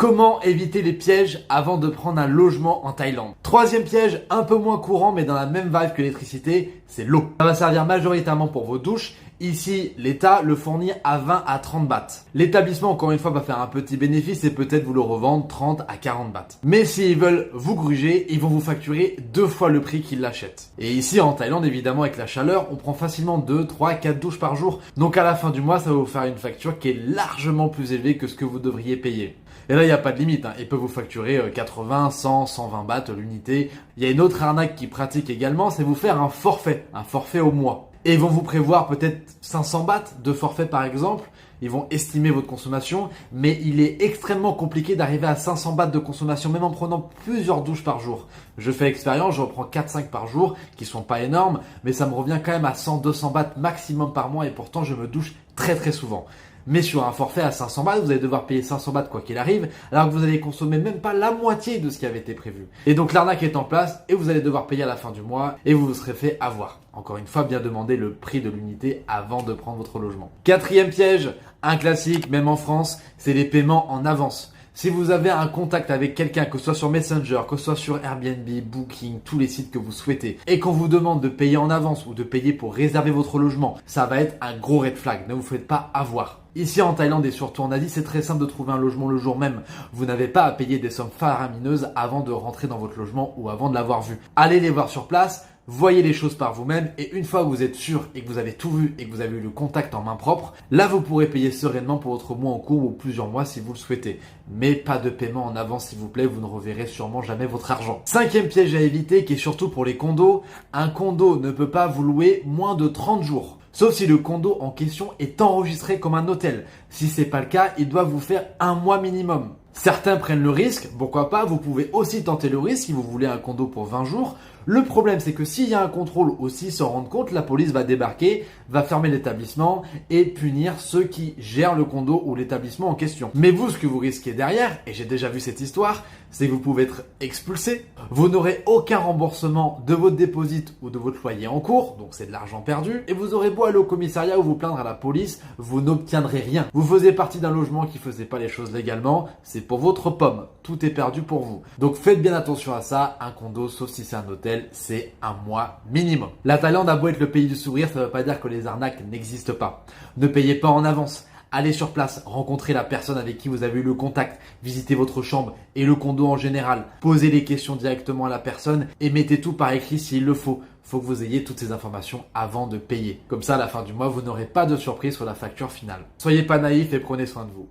Comment éviter les pièges avant de prendre un logement en Thaïlande? Troisième piège, un peu moins courant mais dans la même vibe que l'électricité, c'est l'eau. Ça va servir majoritairement pour vos douches. Ici, l'État le fournit à 20 à 30 bahts. L'établissement, encore une fois, va faire un petit bénéfice et peut-être vous le revendre 30 à 40 bahts. Mais s'ils veulent vous gruger, ils vont vous facturer 2 fois le prix qu'ils l'achètent. Et ici, en Thaïlande, évidemment, avec la chaleur, on prend facilement 2, 3, 4 douches par jour. Donc à la fin du mois, ça va vous faire une facture qui est largement plus élevée que ce que vous devriez payer. Et là, il n'y a pas de limite. Ils peuvent vous facturer 80, 100, 120 bahts l'unité. Il y a une autre arnaque qu'ils pratiquent également, c'est vous faire un forfait au mois. Et ils vont vous prévoir peut-être 500 bahts de forfait par exemple. Ils vont estimer votre consommation, mais il est extrêmement compliqué d'arriver à 500 bahts de consommation, même en prenant plusieurs douches par jour. Je fais l'expérience, je reprends 4-5 par jour, qui sont pas énormes, mais ça me revient quand même à 100-200 bahts maximum par mois et pourtant je me douche très très souvent. Mais sur un forfait à 500 bahts, vous allez devoir payer 500 bahts quoi qu'il arrive, alors que vous allez consommer même pas la moitié de ce qui avait été prévu. Et donc l'arnaque est en place et vous allez devoir payer à la fin du mois et vous vous serez fait avoir. Encore une fois, bien demander le prix de l'unité avant de prendre votre logement. Quatrième piège, un classique, même en France, c'est les paiements en avance. Si vous avez un contact avec quelqu'un, que ce soit sur Messenger, que ce soit sur Airbnb, Booking, tous les sites que vous souhaitez, et qu'on vous demande de payer en avance ou de payer pour réserver votre logement, ça va être un gros red flag. Ne vous faites pas avoir. Ici en Thaïlande et surtout en Asie, c'est très simple de trouver un logement le jour même. Vous n'avez pas à payer des sommes faramineuses avant de rentrer dans votre logement ou avant de l'avoir vu. Allez les voir sur place. Voyez les choses par vous-même et une fois que vous êtes sûr et que vous avez tout vu et que vous avez eu le contact en main propre, là vous pourrez payer sereinement pour votre mois en cours ou plusieurs mois si vous le souhaitez. Mais pas de paiement en avance s'il vous plaît, vous ne reverrez sûrement jamais votre argent. Cinquième piège à éviter qui est surtout pour les condos, un condo ne peut pas vous louer moins de 30 jours. Sauf si le condo en question est enregistré comme un hôtel. Si c'est pas le cas, il doit vous faire un mois minimum. Certains prennent le risque, pourquoi pas, vous pouvez aussi tenter le risque si vous voulez un condo pour 20 jours. Le problème, c'est que s'il y a un contrôle aussi, s'en rendre compte, la police va débarquer, va fermer l'établissement et punir ceux qui gèrent le condo ou l'établissement en question. Mais vous, ce que vous risquez derrière, et j'ai déjà vu cette histoire, c'est que vous pouvez être expulsé. Vous n'aurez aucun remboursement de votre dépôt ou de votre loyer en cours, donc c'est de l'argent perdu. Et vous aurez beau aller au commissariat ou vous plaindre à la police, vous n'obtiendrez rien. Vous faisiez partie d'un logement qui faisait pas les choses légalement, c'est pour votre pomme. Tout est perdu pour vous. Donc faites bien attention à ça. Un condo, sauf si c'est un hôtel, c'est un mois minimum. La Thaïlande a beau être le pays du sourire, ça ne veut pas dire que les arnaques n'existent pas. Ne payez pas en avance. Allez sur place, rencontrez la personne avec qui vous avez eu le contact, visitez votre chambre et le condo en général. Posez les questions directement à la personne et mettez tout par écrit s'il le faut. Il faut que vous ayez toutes ces informations avant de payer. Comme ça, à la fin du mois, vous n'aurez pas de surprise sur la facture finale. Soyez pas naïfs et prenez soin de vous.